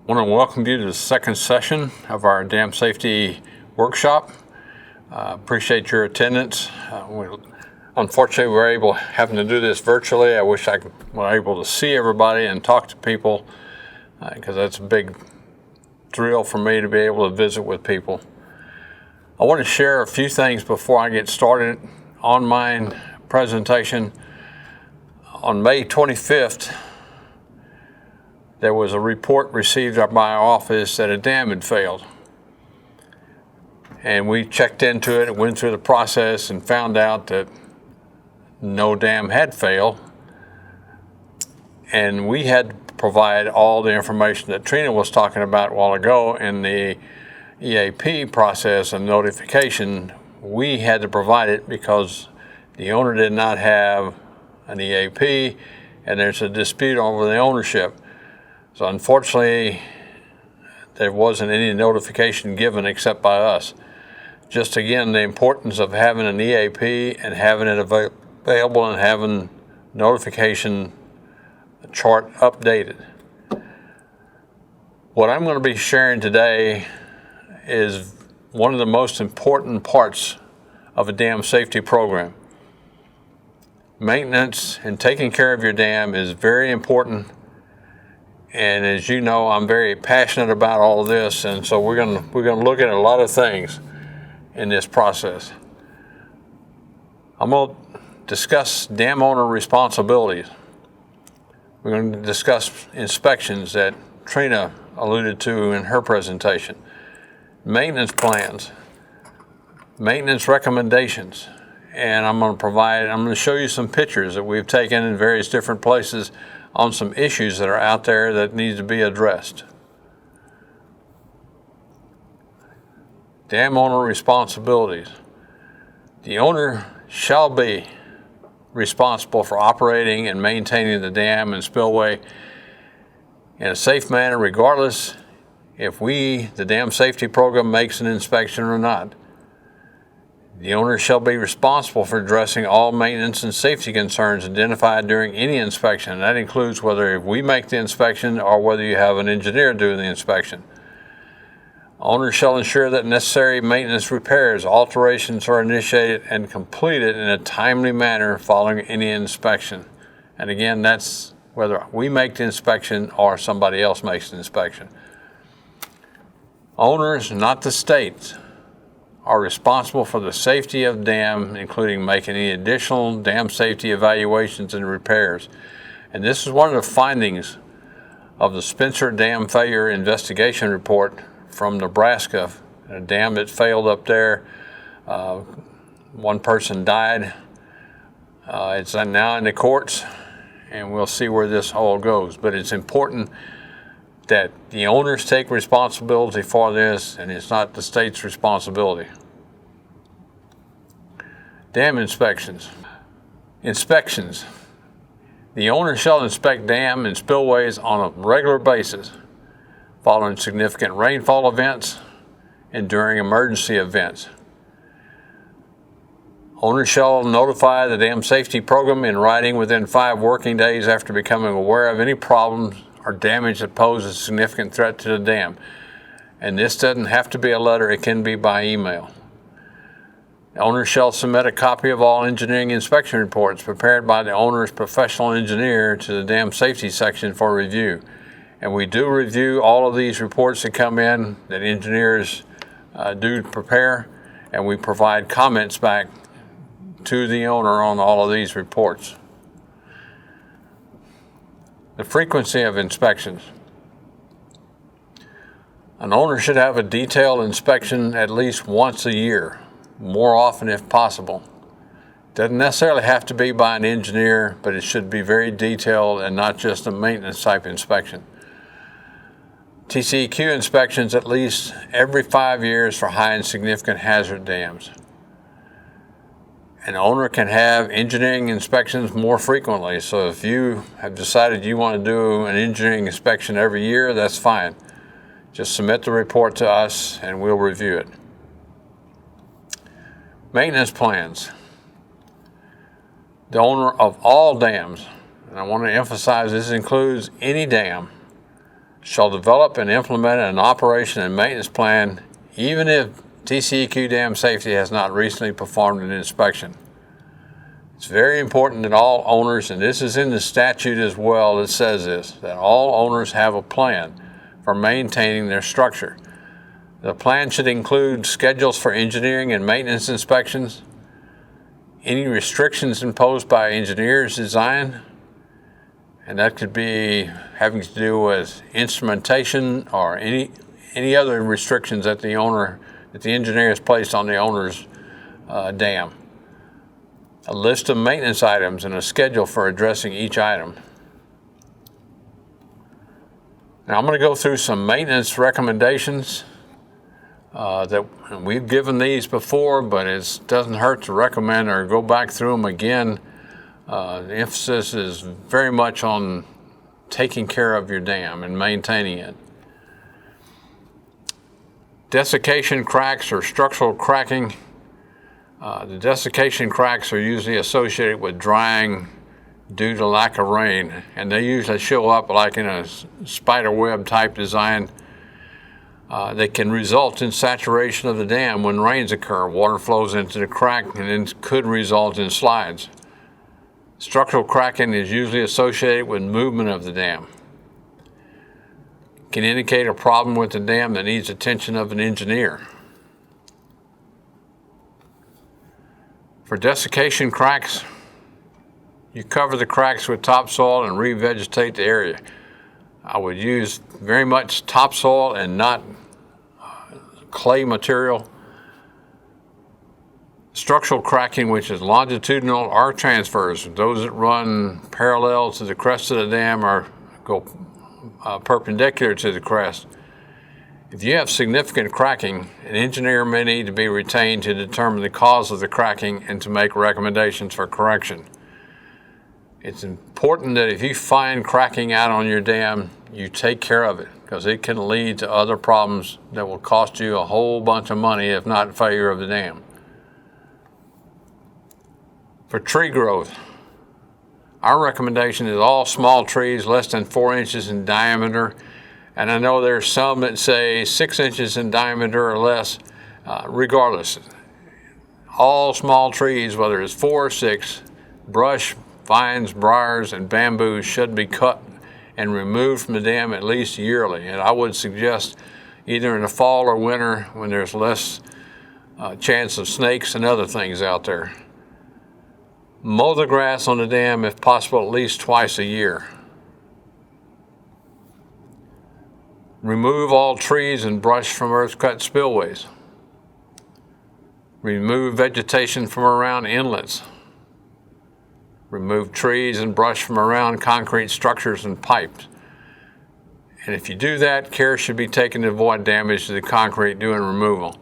I want to welcome you to the second session of our dam safety workshop. Appreciate your attendance. Unfortunately, we're having to do this virtually. I wish I were able to see everybody and talk to people because that's a big thrill for me to be able to visit with people. I want to share a few things before I get started on my presentation. On May 25th, there was a report received by our office that a dam had failed. And we checked into it, went through the process, and found out that no dam had failed. And we had to provide all the information that Trina was talking about a while ago in the EAP process of notification. We had to provide it because the owner did not have an EAP, and there's a dispute over the ownership. So unfortunately, there wasn't any notification given except by us. Just again, the importance of having an EAP and having it available and having notification chart updated. What I'm going to be sharing today is one of the most important parts of a dam safety program. Maintenance and taking care of your dam is very important. And as you know, I'm very passionate about all of this, and so we're gonna look at a lot of things in this process. I'm going to discuss dam owner responsibilities. We're going to discuss inspections that Trina alluded to in her presentation, maintenance plans, maintenance recommendations, and I'm going to show you some pictures that we've taken in various different places on some issues that are out there that need to be addressed. Dam owner responsibilities. The owner shall be responsible for operating and maintaining the dam and spillway in a safe manner, regardless if the dam safety program makes an inspection or not. The owner shall be responsible for addressing all maintenance and safety concerns identified during any inspection. That includes whether we make the inspection or whether you have an engineer doing the inspection. Owner shall ensure that necessary maintenance repairs, alterations are initiated and completed in a timely manner following any inspection. And again, that's whether we make the inspection or somebody else makes the inspection. Owners, not the state, are responsible for the safety of dam, including making any additional dam safety evaluations and repairs. And this is one of the findings of the Spencer Dam Failure Investigation Report from Nebraska, a dam that failed up there. One person died. It's now in the courts, and we'll see where this all goes. But it's important that the owners take responsibility for this, and it's not the state's responsibility. Dam inspections. Inspections. The owner shall inspect dam and spillways on a regular basis following significant rainfall events and during emergency events. Owner shall notify the dam safety program in writing within 5 working days after becoming aware of any problems or damage that pose a significant threat to the dam. And this doesn't have to be a letter, it can be by email. The owner shall submit a copy of all engineering inspection reports prepared by the owner's professional engineer to the dam safety section for review. And we do review all of these reports that come in that engineers do prepare, and we provide comments back to the owner on all of these reports. The frequency of inspections. An owner should have a detailed inspection at least once a year, more often if possible. Doesn't necessarily have to be by an engineer, but it should be very detailed and not just a maintenance type inspection. TCEQ inspections at least every 5 years for high and significant hazard dams. An owner can have engineering inspections more frequently, so if you have decided you want to do an engineering inspection every year, that's fine. Just submit the report to us and we'll review it. Maintenance plans. The owner of all dams, and I want to emphasize this includes any dam, shall develop and implement an operation and maintenance plan even if TCEQ dam safety has not recently performed an inspection. It's very important that all owners, and this is in the statute as well, it says this, that all owners have a plan for maintaining their structure. The plan should include schedules for engineering and maintenance inspections, any restrictions imposed by engineer's design, and that could be having to do with instrumentation or any other restrictions that the engineer has placed on the owner's dam. A list of maintenance items and a schedule for addressing each item. Now I'm going to go through some maintenance recommendations that we've given these before, but it doesn't hurt to recommend or go back through them again. The emphasis is very much on taking care of your dam and maintaining it. Desiccation cracks or structural cracking. The desiccation cracks are usually associated with drying due to lack of rain, and they usually show up like in a spider web type design. They can result in saturation of the dam when rains occur. Water flows into the crack and then could result in slides. Structural cracking is usually associated with movement of the dam. It can indicate a problem with the dam that needs attention of an engineer. For desiccation cracks, you cover the cracks with topsoil and revegetate the area. I would use very much topsoil and not clay material. Structural cracking, which is longitudinal or transverse, those that run parallel to the crest of the dam or go perpendicular to the crest. If you have significant cracking, an engineer may need to be retained to determine the cause of the cracking and to make recommendations for correction. It's important that if you find cracking out on your dam, you take care of it, because it can lead to other problems that will cost you a whole bunch of money, if not failure of the dam. For tree growth, our recommendation is all small trees less than 4 inches in diameter. And I know there's some that say 6 inches in diameter or less. Regardless, all small trees, whether it's 4 or 6, brush, vines, briars, and bamboos should be cut and removed from the dam at least yearly. And I would suggest either in the fall or winter when there's less chance of snakes and other things out there. Mow the grass on the dam if possible at least twice a year. Remove all trees and brush from earth-cut spillways. Remove vegetation from around inlets. Remove trees and brush from around concrete structures and pipes. And if you do that, care should be taken to avoid damage to the concrete during removal.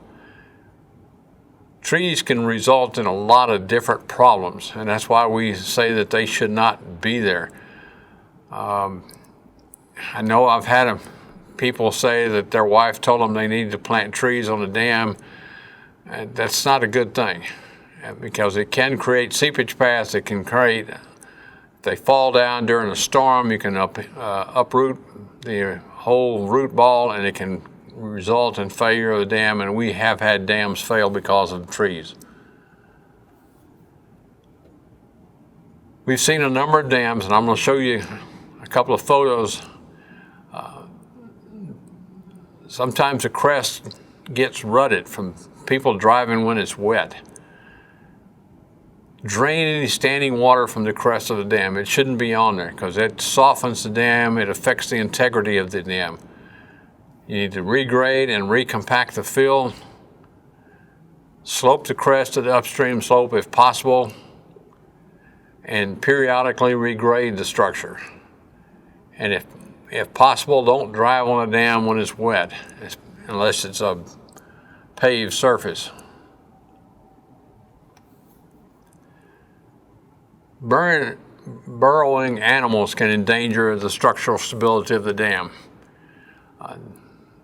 Trees can result in a lot of different problems, and that's why we say that they should not be there. I know I've had people say that their wife told them they needed to plant trees on the dam. That's not a good thing, because it can create seepage paths. It can create, if they fall down during a storm, you can uproot the whole root ball, and it can result in failure of the dam, and we have had dams fail because of trees. We've seen a number of dams, and I'm going to show you a couple of photos. Sometimes the crest gets rutted from people driving when it's wet. Drain any standing water from the crest of the dam. It shouldn't be on there because it softens the dam. It affects the integrity of the dam. You need to regrade and recompact the fill. Slope the crest to the upstream slope if possible, and periodically regrade the structure. And if possible, don't drive on a dam when it's wet, unless it's a paved surface. Burrowing animals can endanger the structural stability of the dam.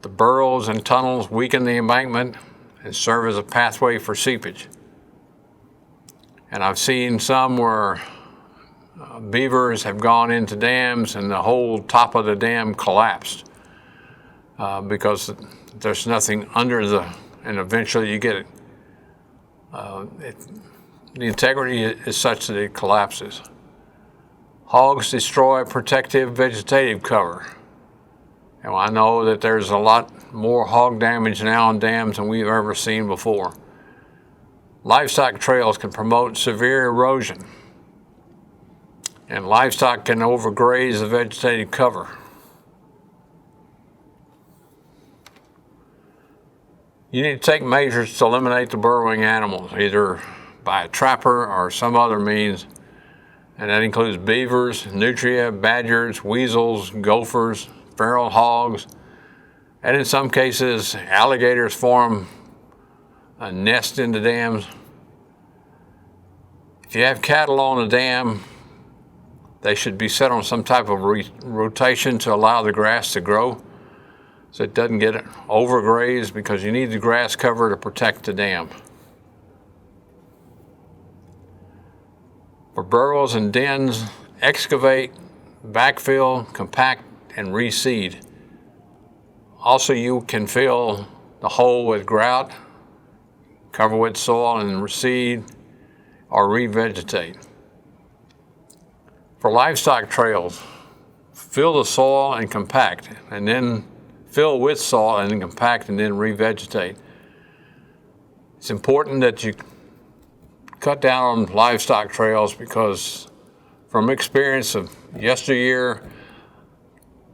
The burrows and tunnels weaken the embankment and serve as a pathway for seepage. And I've seen some where beavers have gone into dams and the whole top of the dam collapsed. because there's nothing under and eventually you get it. The integrity is such that it collapses. Hogs destroy protective vegetative cover. And I know that there's a lot more hog damage now in dams than we've ever seen before. Livestock trails can promote severe erosion, and livestock can overgraze the vegetative cover. You need to take measures to eliminate the burrowing animals, either by a trapper or some other means, and that includes beavers, nutria, badgers, weasels, gophers, feral hogs, and in some cases, alligators form a nest in the dams. If you have cattle on a dam, they should be set on some type of rotation to allow the grass to grow so it doesn't get overgrazed, because you need the grass cover to protect the dam. For burrows and dens, excavate, backfill, compact, and reseed. Also, you can fill the hole with grout, cover with soil, and reseed or revegetate. For livestock trails, fill the soil and compact, and then fill with soil and then compact and then revegetate. It's important that you cut down on livestock trails, because from experience of yesteryear,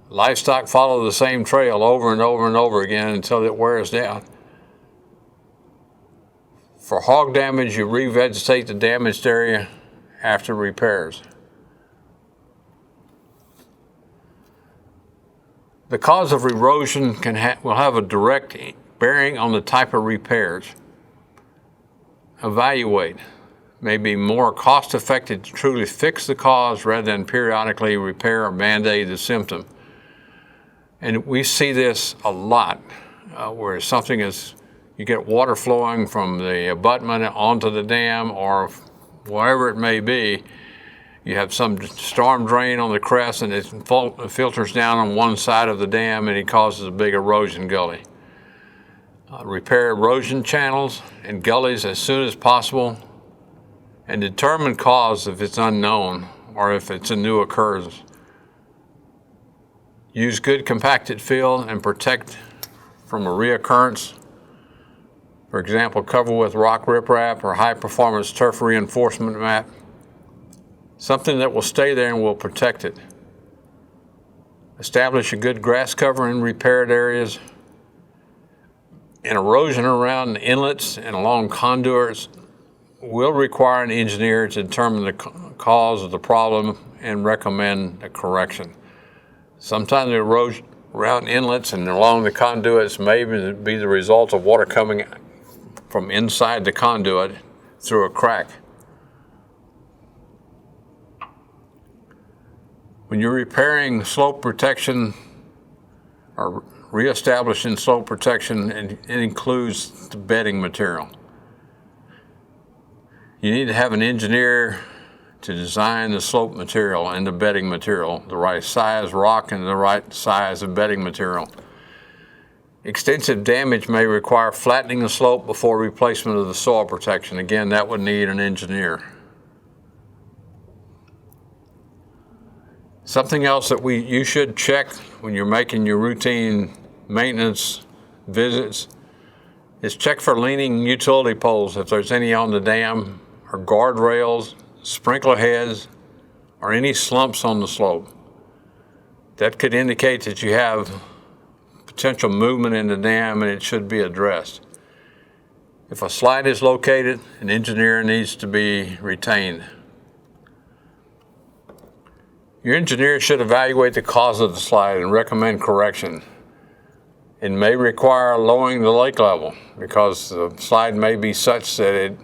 livestock follow the same trail over and over and over again until it wears down. For hog damage, you revegetate the damaged area after repairs. The cause of erosion will have a direct bearing on the type of repairs. Evaluate. May be more cost-effective to truly fix the cause rather than periodically repair or band-aid the symptom. And we see this a lot, where something is, you get water flowing from the abutment onto the dam or wherever it may be. You have some storm drain on the crest and it filters down on one side of the dam and it causes a big erosion gully. Repair erosion channels and gullies as soon as possible, and determine cause if it's unknown or if it's a new occurrence. Use good compacted fill and protect from a reoccurrence. For example, cover with rock riprap or high-performance turf reinforcement mat. Something that will stay there and will protect it. Establish a good grass cover in repaired areas. And erosion around inlets and along conduits will require an engineer to determine the cause of the problem and recommend a correction. Sometimes the erosion around inlets and along the conduits may be the result of water coming from inside the conduit through a crack. When you're repairing slope protection or reestablishing slope protection, it includes the bedding material. You need to have an engineer to design the slope material and the bedding material, the right size rock and the right size of bedding material. Extensive damage may require flattening the slope before replacement of the soil protection. Again, that would need an engineer. Something else that you should check when you're making your routine maintenance visits is check for leaning utility poles, if there's any on the dam, or guardrails, sprinkler heads, or any slumps on the slope. That could indicate that you have potential movement in the dam and it should be addressed. If a slide is located, an engineer needs to be retained. Your engineer should evaluate the cause of the slide and recommend correction. It may require lowering the lake level because the slide may be such that it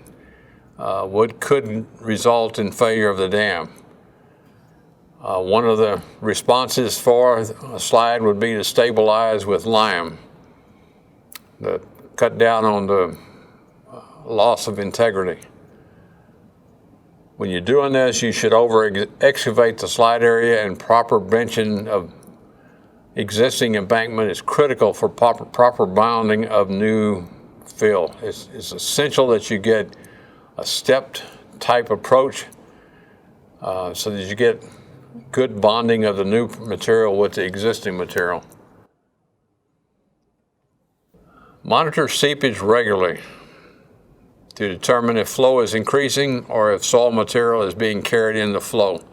could result in failure of the dam. One of the responses for a slide would be to stabilize with lime, to cut down on the loss of integrity. When you're doing this, you should over-excavate the slide area, and proper benching existing embankment is critical for proper bounding of new fill. It's essential that you get a stepped type approach so that you get good bonding of the new material with the existing material. Monitor seepage regularly to determine if flow is increasing or if soil material is being carried in the flow.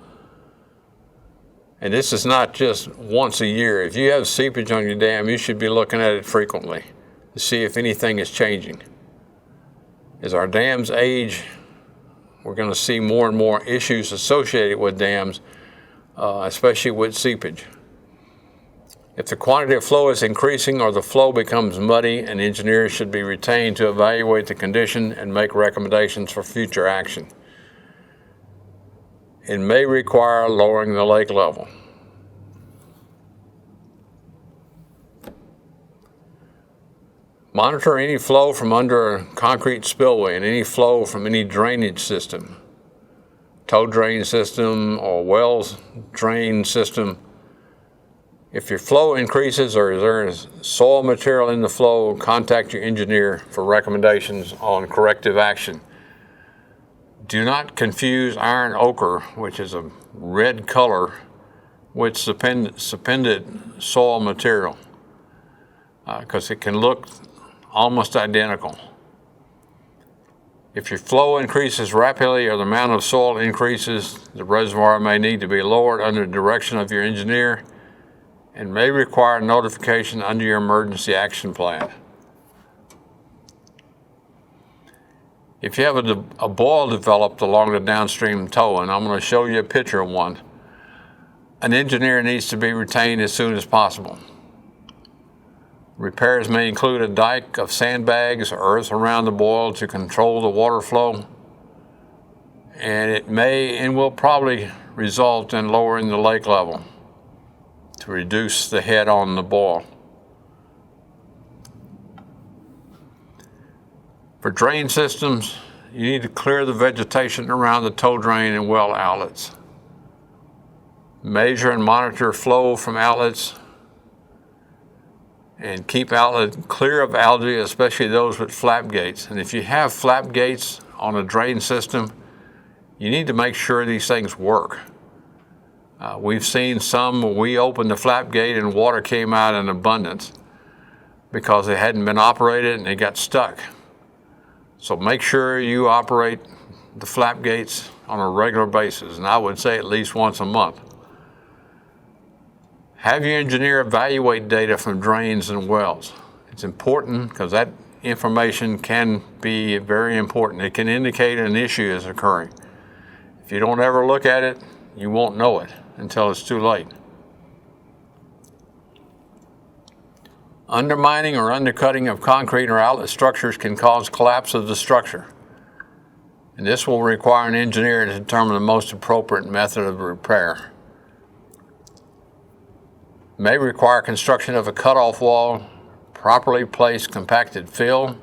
And this is not just once a year. If you have seepage on your dam, you should be looking at it frequently to see if anything is changing. As our dams age, we're going to see more and more issues associated with dams, especially with seepage. If the quantity of flow is increasing or the flow becomes muddy, an engineer should be retained to evaluate the condition and make recommendations for future action. It may require lowering the lake level. Monitor any flow from under a concrete spillway and any flow from any drainage system, toe drain system or wells drain system. If your flow increases or there is soil material in the flow, contact your engineer for recommendations on corrective action. Do not confuse iron ochre, which is a red color, with suspended soil material, because it can look almost identical. If your flow increases rapidly or the amount of soil increases, the reservoir may need to be lowered under the direction of your engineer and may require notification under your emergency action plan. If you have a boil developed along the downstream toe, and I'm going to show you a picture of one, an engineer needs to be retained as soon as possible. Repairs may include a dike of sandbags or earth around the boil to control the water flow, and it may and will probably result in lowering the lake level to reduce the head on the boil. For drain systems, you need to clear the vegetation around the toe drain and well outlets. Measure and monitor flow from outlets and keep outlet clear of algae, especially those with flap gates. And if you have flap gates on a drain system, you need to make sure these things work. We've seen some where we opened the flap gate and water came out in abundance because it hadn't been operated and it got stuck. So make sure you operate the flap gates on a regular basis, and I would say at least once a month. Have your engineer evaluate data from drains and wells. It's important because that information can be very important. It can indicate an issue is occurring. If you don't ever look at it, you won't know it until it's too late. Undermining or undercutting of concrete or outlet structures can cause collapse of the structure. And this will require an engineer to determine the most appropriate method of repair. May require construction of a cutoff wall, properly placed compacted fill,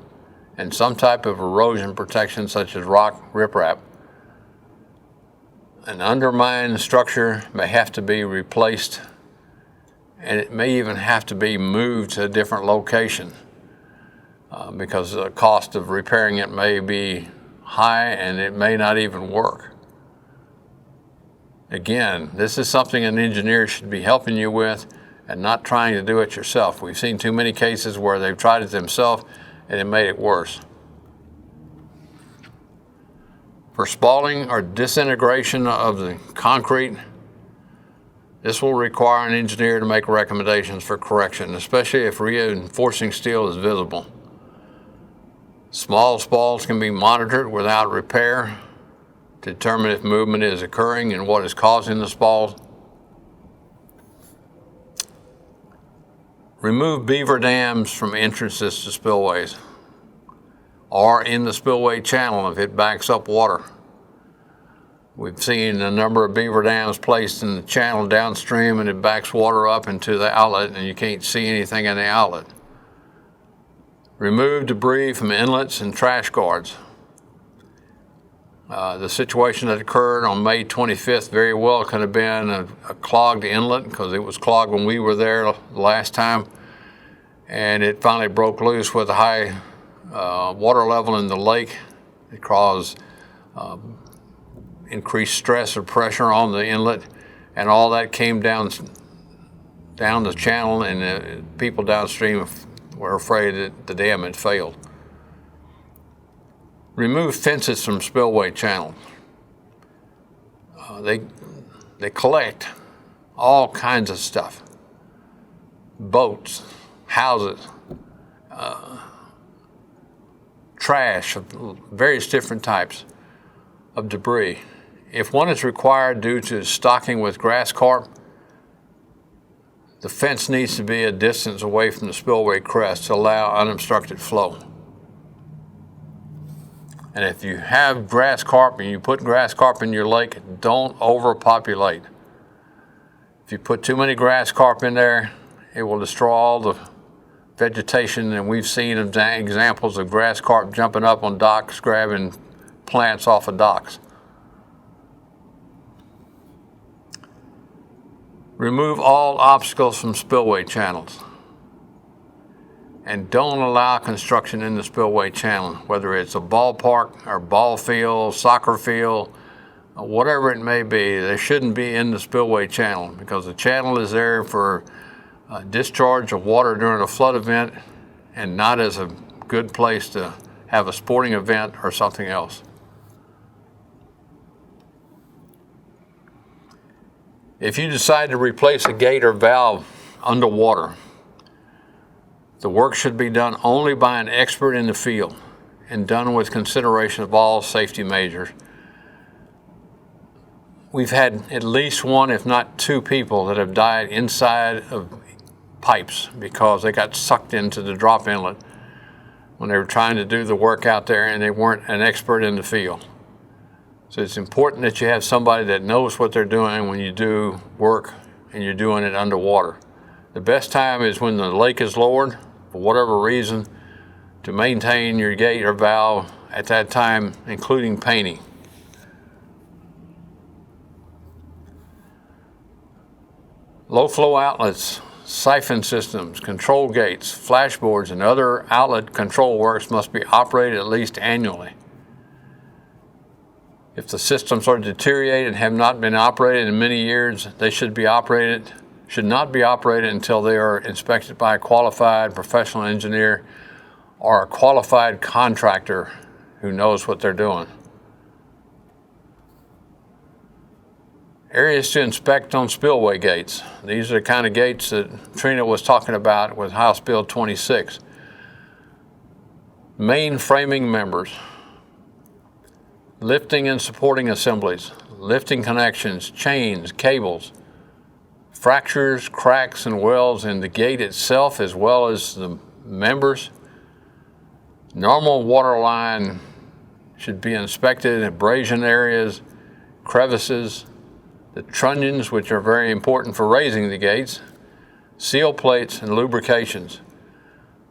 and some type of erosion protection such as rock riprap. An undermined structure may have to be replaced, and it may even have to be moved to a different location because the cost of repairing it may be high and it may not even work. Again, this is something an engineer should be helping you with and not trying to do it yourself. We've seen too many cases where they've tried it themselves and it made it worse. For spalling or disintegration of the concrete, this will require an engineer to make recommendations for correction, especially if reinforcing steel is visible. Small spalls can be monitored without repair to determine if movement is occurring and what is causing the spalls. Remove beaver dams from entrances to spillways or in the spillway channel if it backs up water. We've seen a number of beaver dams placed in the channel downstream and it backs water up into the outlet and you can't see anything in the outlet. Remove debris from inlets and trash guards. The situation that occurred on May 25th very well could have been a clogged inlet, because it was clogged when we were there the last time, and it finally broke loose with a high water level in the lake. It caused increased stress or pressure on the inlet, and all that came down the channel, and people downstream were afraid that the dam had failed. Remove fences from spillway channels. They collect all kinds of stuff: boats, houses, trash of various different types of debris. If one is required due to stocking with grass carp, the fence needs to be a distance away from the spillway crest to allow unobstructed flow. And if you have grass carp and you put grass carp in your lake, don't overpopulate. If you put too many grass carp in there, it will destroy all the vegetation, and we've seen examples of grass carp jumping up on docks, grabbing plants off of docks. Remove all obstacles from spillway channels. And don't allow construction in the spillway channel, whether it's a ballpark or ball field, soccer field, whatever it may be. They shouldn't be in the spillway channel, because the channel is there for discharge of water during a flood event, and not as a good place to have a sporting event or something else. If you decide to replace a gate or valve underwater, the work should be done only by an expert in the field and done with consideration of all safety measures. We've had at least one, if not two, people that have died inside of pipes because they got sucked into the drop inlet when they were trying to do the work out there, and they weren't an expert in the field. So it's important that you have somebody that knows what they're doing when you do work and you're doing it underwater. The best time is when the lake is lowered, for whatever reason, to maintain your gate or valve at that time, including painting. Low flow outlets, siphon systems, control gates, flashboards, and other outlet control works must be operated at least annually. If the systems are deteriorated and have not been operated in many years, they should not be operated until they are inspected by a qualified professional engineer or a qualified contractor who knows what they're doing. Areas to inspect on spillway gates. These are the kind of gates that Trina was talking about with House Bill 26. Main framing members, lifting and supporting assemblies, lifting connections, chains, cables, fractures, cracks, and welds in the gate itself as well as the members. Normal water line should be inspected, abrasion areas, crevices, the trunnions, which are very important for raising the gates, seal plates, and lubrications.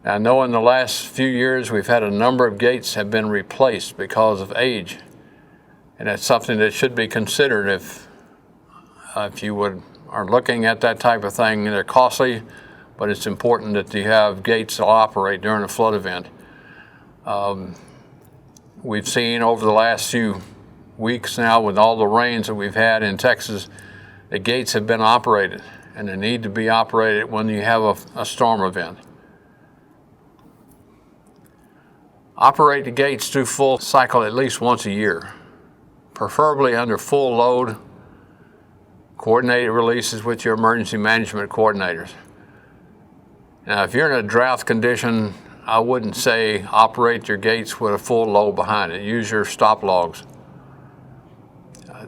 Now, I know in the last few years we've had a number of gates have been replaced because of age, and that's something that should be considered if you are looking at that type of thing. They're costly, but it's important that you have gates that operate during a flood event. We've seen over the last few weeks now, with all the rains that we've had in Texas, the gates have been operated, and they need to be operated when you have a storm event. Operate the gates through full cycle at least once a year, preferably under full load. Coordinated releases with your emergency management coordinators. Now, if you're in a drought condition, I wouldn't say operate your gates with a full load behind it. Use your stop logs.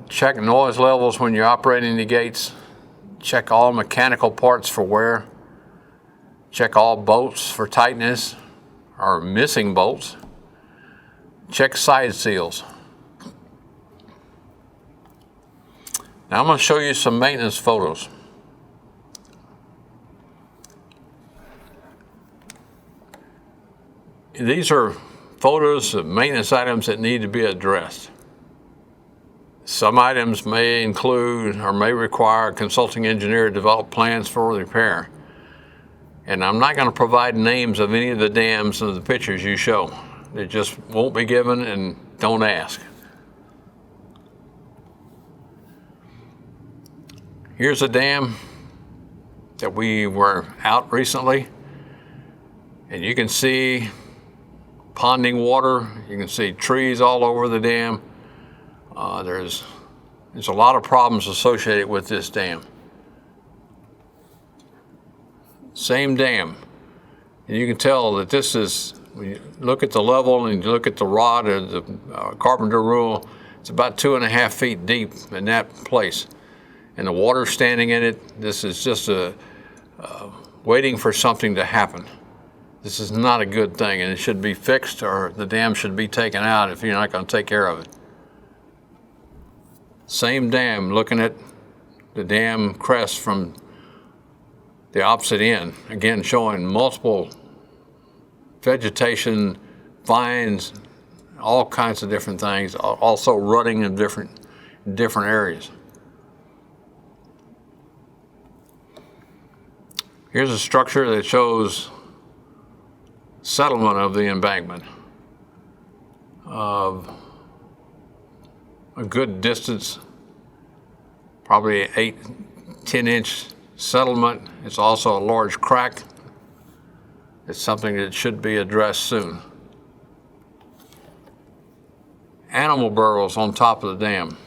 Check noise levels when you're operating the gates. Check all mechanical parts for wear. Check all bolts for tightness or missing bolts. Check side seals. Now I'm going to show you some maintenance photos. These are photos of maintenance items that need to be addressed. Some items may include or may require a consulting engineer to develop plans for repair. And I'm not going to provide names of any of the dams in the pictures you show. They just won't be given, and don't ask. Here's a dam that we were out recently, and you can see ponding water. You can see trees all over the dam. There's a lot of problems associated with this dam. Same dam. And you can tell that this is, when you look at the level and you look at the rod or the carpenter rule, it's about 2.5 feet deep in that place. And the water standing in it, this is just waiting for something to happen. This is not a good thing, and it should be fixed, or the dam should be taken out if you're not going to take care of it. Same dam, looking at the dam crest from the opposite end, again showing multiple vegetation, vines, all kinds of different things, also rutting in different areas. Here's a structure that shows settlement of the embankment of a good distance, probably 8-10 inch settlement. It's also a large crack. It's something that should be addressed soon. Animal burrows on top of the dam.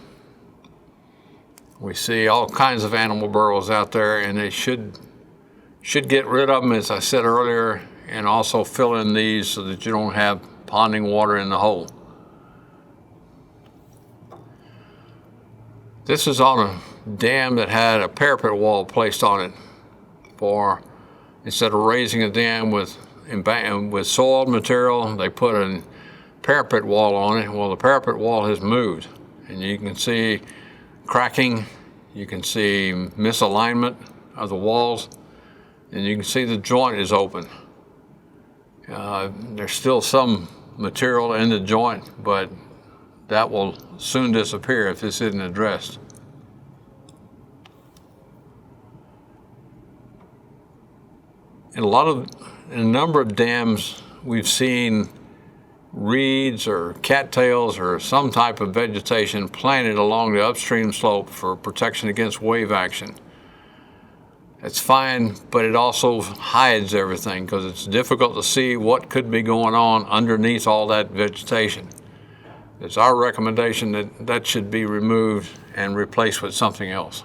We see all kinds of animal burrows out there, and they should get rid of them, as I said earlier, and also fill in these so that you don't have ponding water in the hole. This is on a dam that had a parapet wall placed on it for, instead of raising a dam with soil material, they put a parapet wall on it. Well, the parapet wall has moved, and you can see cracking, you can see misalignment of the walls, and you can see the joint is open. There's still some material in the joint, but that will soon disappear if this isn't addressed. In a number of dams, we've seen reeds or cattails or some type of vegetation planted along the upstream slope for protection against wave action. It's fine, but it also hides everything because it's difficult to see what could be going on underneath all that vegetation. It's our recommendation that that should be removed and replaced with something else.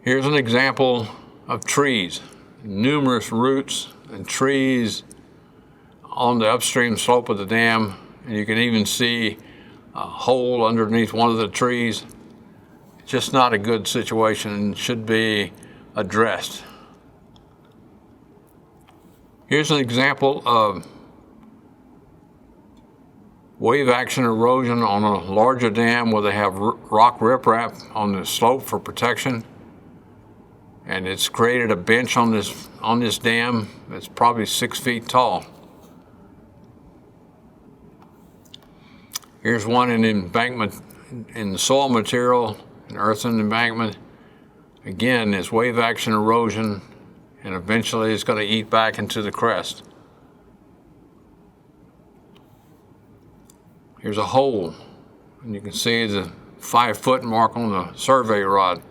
Here's an example of trees, numerous roots and trees on the upstream slope of the dam, and you can even see a hole underneath one of the trees. Just not a good situation and should be addressed. Here's an example of wave action erosion on a larger dam where they have rock riprap on the slope for protection, and it's created a bench on this dam that's probably 6 feet tall. Here's one in embankment in the soil material, an earthen embankment. Again, it's wave action erosion, and eventually it's going to eat back into the crest. Here's a hole, and you can see the 5-foot mark on the survey rod.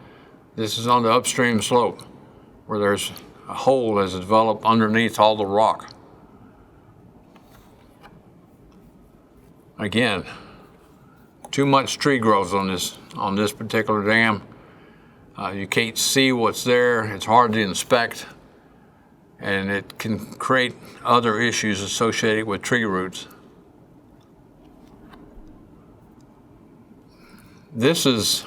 This is on the upstream slope where there's a hole that's developed underneath all the rock. Again, too much tree growth on this particular dam. You can't see what's there. It's hard to inspect, and it can create other issues associated with tree roots. This is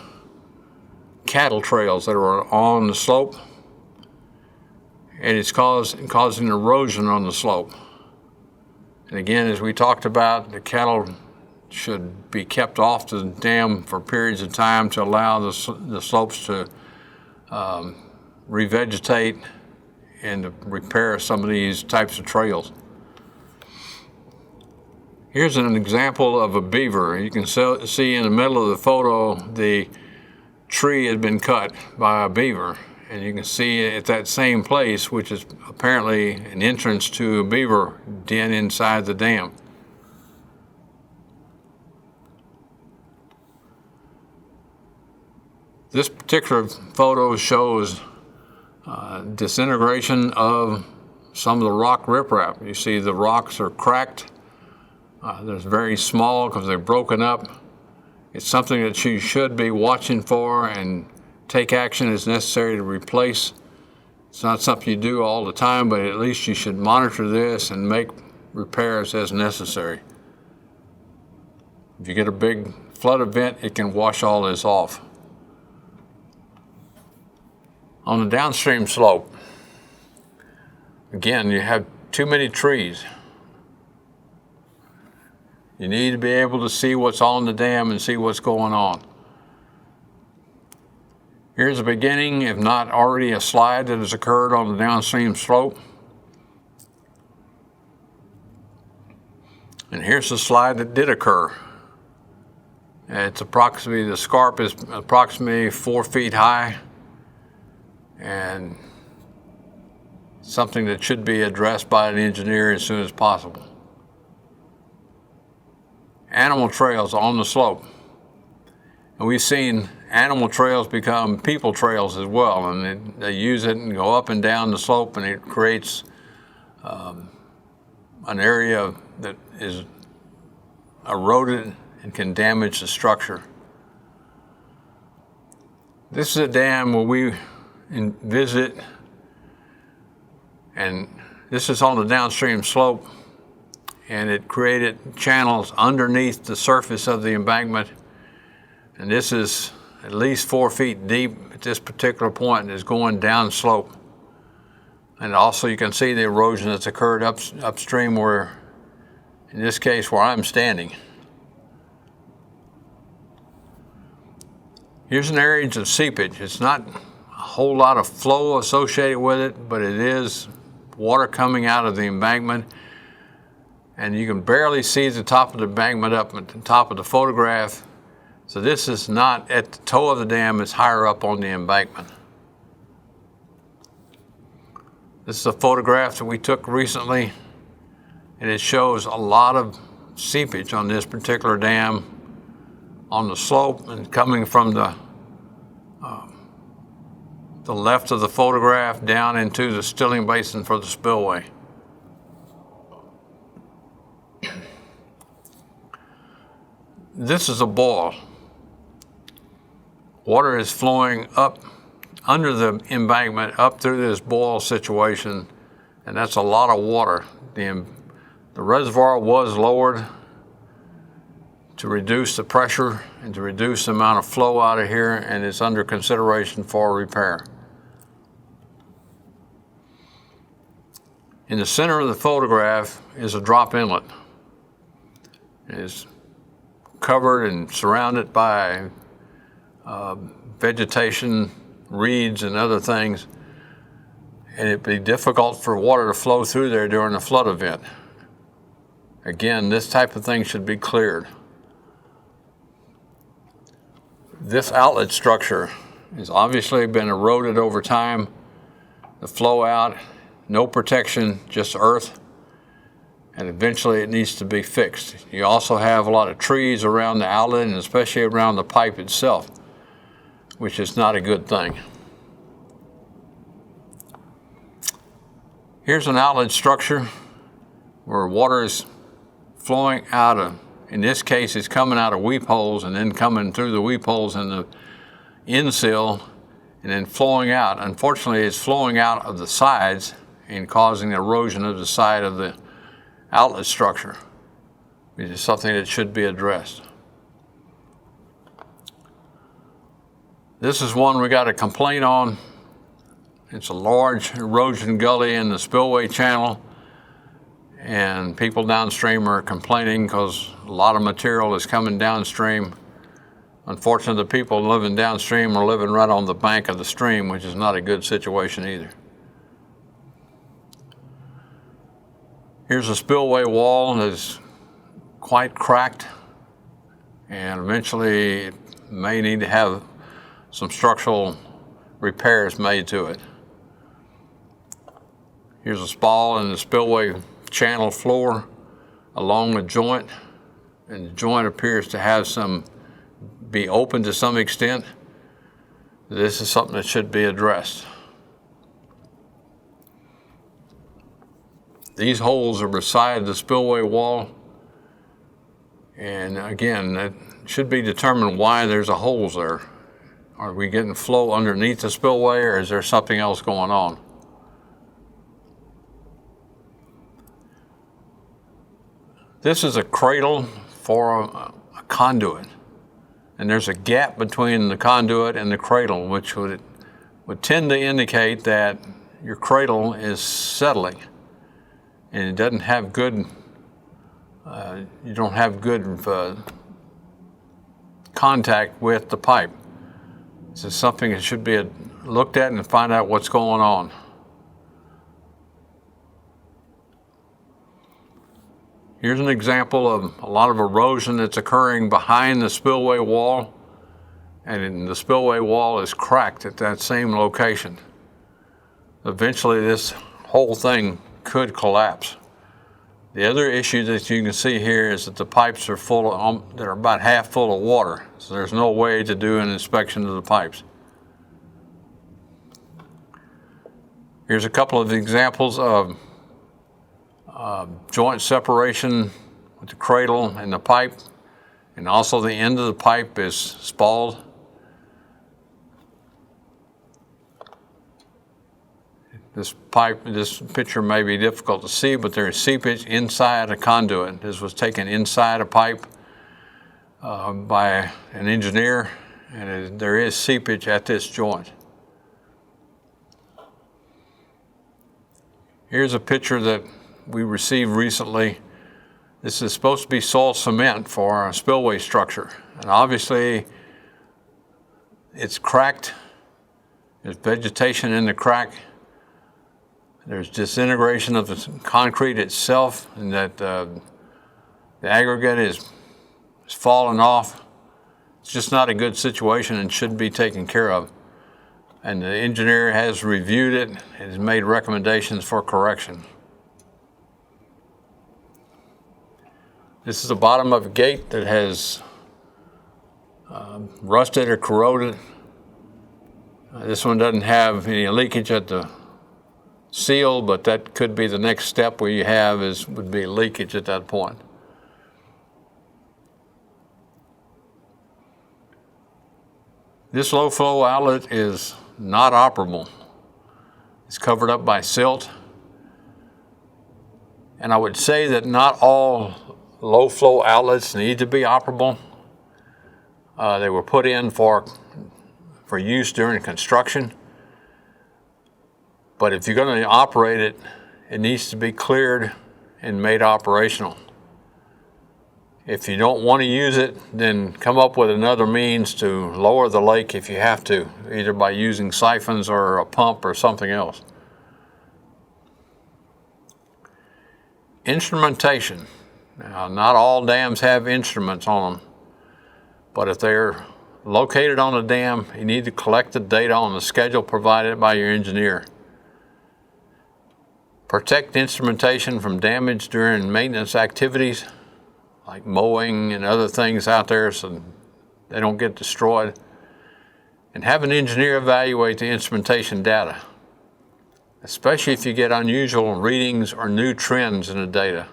cattle trails that are on the slope, and it's causing erosion on the slope. And again, as we talked about, the cattle should be kept off the dam for periods of time to allow the slopes to revegetate and to repair some of these types of trails. Here's an example of a beaver. You can see in the middle of the photo the tree had been cut by a beaver. And you can see at that same place, which is apparently an entrance to a beaver den inside the dam. This particular photo shows disintegration of some of the rock riprap. You see the rocks are cracked. They're very small because they're broken up. It's something that you should be watching for and take action as necessary to replace. It's not something you do all the time, but at least you should monitor this and make repairs as necessary. If you get a big flood event, it can wash all this off. On the downstream slope, again, you have too many trees. You need to be able to see what's on the dam and see what's going on. Here's the beginning, if not already a slide that has occurred on the downstream slope. And here's the slide that did occur. It's approximately, the scarp is approximately 4 feet high, and something that should be addressed by an engineer as soon as possible. Animal trails on the slope. And we've seen animal trails become people trails as well, and they use it and go up and down the slope, and it creates an area that is eroded and can damage the structure. This is a dam where we visit, and this is on the downstream slope, and it created channels underneath the surface of the embankment. And this is at least 4 feet deep at this particular point, and is going down slope. And also you can see the erosion that's occurred upstream where, in this case, where I'm standing. Here's an area of seepage. It's not a whole lot of flow associated with it, but it is water coming out of the embankment. And you can barely see the top of the embankment up at the top of the photograph. So this is not at the toe of the dam, it's higher up on the embankment. This is a photograph that we took recently, and it shows a lot of seepage on this particular dam on the slope and coming from the left of the photograph down into the stilling basin for the spillway. This is a boil. Water is flowing up under the embankment up through this boil situation, and that's a lot of water. The reservoir was lowered to reduce the pressure and to reduce the amount of flow out of here, and it's under consideration for repair. In the center of the photograph is a drop inlet. It is covered and surrounded by vegetation, reeds, and other things, and it'd be difficult for water to flow through there during a flood event. Again, this type of thing should be cleared. This outlet structure has obviously been eroded over time. The flow out, no protection, just earth, and eventually it needs to be fixed. You also have a lot of trees around the outlet, and especially around the pipe itself, which is not a good thing. Here's an outlet structure where water is flowing out of, in this case, it's coming out of weep holes and then coming through the weep holes in the insill and then flowing out. Unfortunately, it's flowing out of the sides and causing erosion of the side of the outlet structure, which is something that should be addressed. This is one we got a complaint on. It's a large erosion gully in the spillway channel, and people downstream are complaining because a lot of material is coming downstream. Unfortunately, the people living downstream are living right on the bank of the stream, which is not a good situation either. Here's a spillway wall that's quite cracked, and eventually it may need to have some structural repairs made to it. Here's a spall in the spillway channel floor along the joint, and the joint appears to have be open to some extent. This is something that should be addressed. These holes are beside the spillway wall, and again, it should be determined why there's a holes there. Are we getting flow underneath the spillway, or is there something else going on? This is a cradle for a conduit, and there's a gap between the conduit and the cradle, which would tend to indicate that your cradle is settling, and it doesn't have good. You don't have good contact with the pipe. This is something that should be looked at and find out what's going on. Here's an example of a lot of erosion that's occurring behind the spillway wall, and the spillway wall is cracked at that same location. Eventually this whole thing could collapse. The other issue that you can see here is that the pipes are they're about half full of water, so there's no way to do an inspection of the pipes. Here's a couple of examples of joint separation with the cradle and the pipe, and also the end of the pipe is spalled. This picture may be difficult to see, but there is seepage inside a conduit. This was taken inside a pipe by an engineer, and there is seepage at this joint. Here's a picture that we received recently. This is supposed to be soil cement for a spillway structure, and obviously it's cracked. There's vegetation in the crack. There's disintegration of the concrete itself, and that the aggregate is falling off. It's just not a good situation and should be taken care of. And the engineer has reviewed it and has made recommendations for correction. This is the bottom of a gate that has rusted or corroded. This one doesn't have any leakage at the seal, but that could be the next step where you would be leakage at that point. This low flow outlet is not operable. It's covered up by silt. And I would say that not all low flow outlets need to be operable. They were put in for use during construction. But if you're going to operate it, it needs to be cleared and made operational. If you don't want to use it, then come up with another means to lower the lake if you have to, either by using siphons or a pump or something else. Instrumentation. Now, not all dams have instruments on them, but if they're located on a dam, you need to collect the data on the schedule provided by your engineer. Protect instrumentation from damage during maintenance activities, like mowing and other things out there, so they don't get destroyed. And have an engineer evaluate the instrumentation data, especially if you get unusual readings or new trends in the data.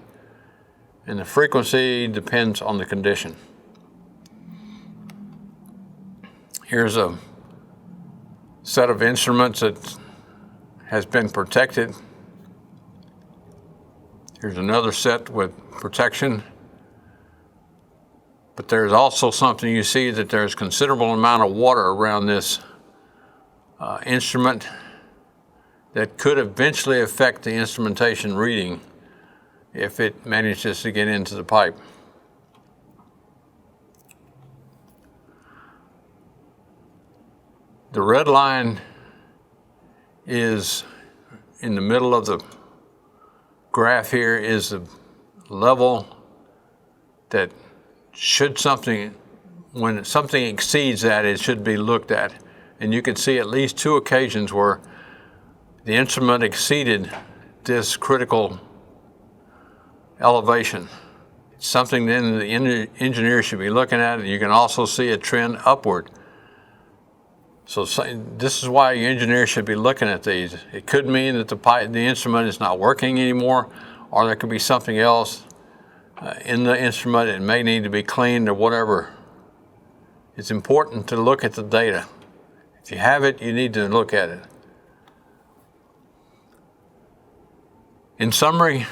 And the frequency depends on the condition. Here's a set of instruments that has been protected. Here's another set with protection. But there's also something you see that there's considerable amount of water around this instrument that could eventually affect the instrumentation reading if it manages to get into the pipe. The red line is in the middle of the graph here is the level that when something exceeds that, it should be looked at. And you can see at least 2 occasions where the instrument exceeded this critical elevation. It's something then the engineer should be looking at, and you can also see a trend upward. So this is why your engineer should be looking at these. It could mean that the instrument is not working anymore, or there could be something else in the instrument. It may need to be cleaned or whatever. It's important to look at the data. If you have it, you need to look at it. In summary,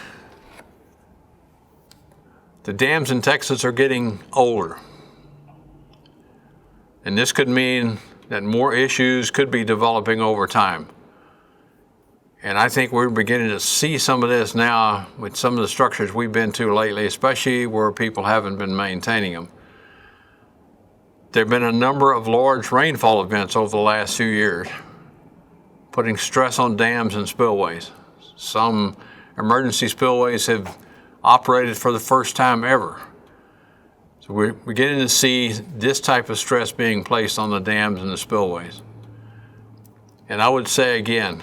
the dams in Texas are getting older. And this could mean that more issues could be developing over time. And I think we're beginning to see some of this now with some of the structures we've been to lately, especially where people haven't been maintaining them. There have been a number of large rainfall events over the last few years, putting stress on dams and spillways. Some emergency spillways have operated for the first time ever. So we're beginning to see this type of stress being placed on the dams and the spillways. And I would say again,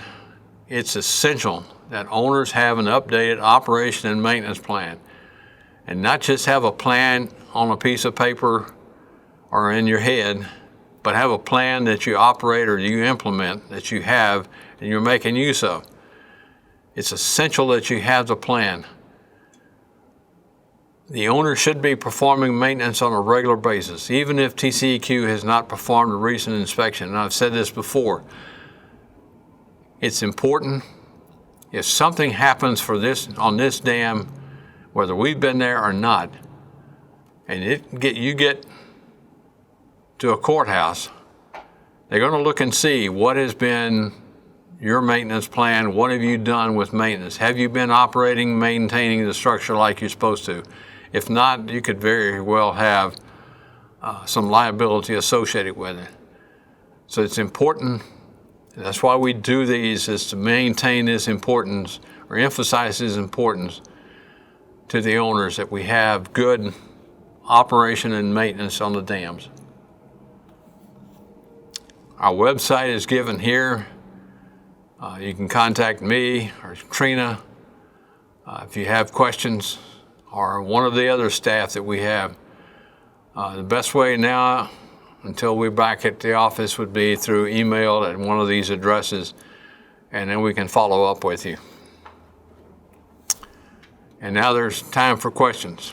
it's essential that owners have an updated operation and maintenance plan, and not just have a plan on a piece of paper or in your head, but have a plan that you operate or you implement, that you have and you're making use of. It's essential that you have the plan. The owner should be performing maintenance on a regular basis, even if TCEQ has not performed a recent inspection. And I've said this before. It's important. If something happens on this dam, whether we've been there or not, and you get to a courthouse, they're going to look and see what has been your maintenance plan. What have you done with maintenance? Have you been operating, maintaining the structure like you're supposed to? If not, you could very well have some liability associated with it. So it's important. That's why we do these, is to maintain this importance or emphasize this importance to the owners, that we have good operation and maintenance on the dams. Our website is given here. You can contact me or Trina if you have questions, or one of the other staff that we have. The best way now, until we're back at the office, would be through email at one of these addresses, and then we can follow up with you. And now there's time for questions.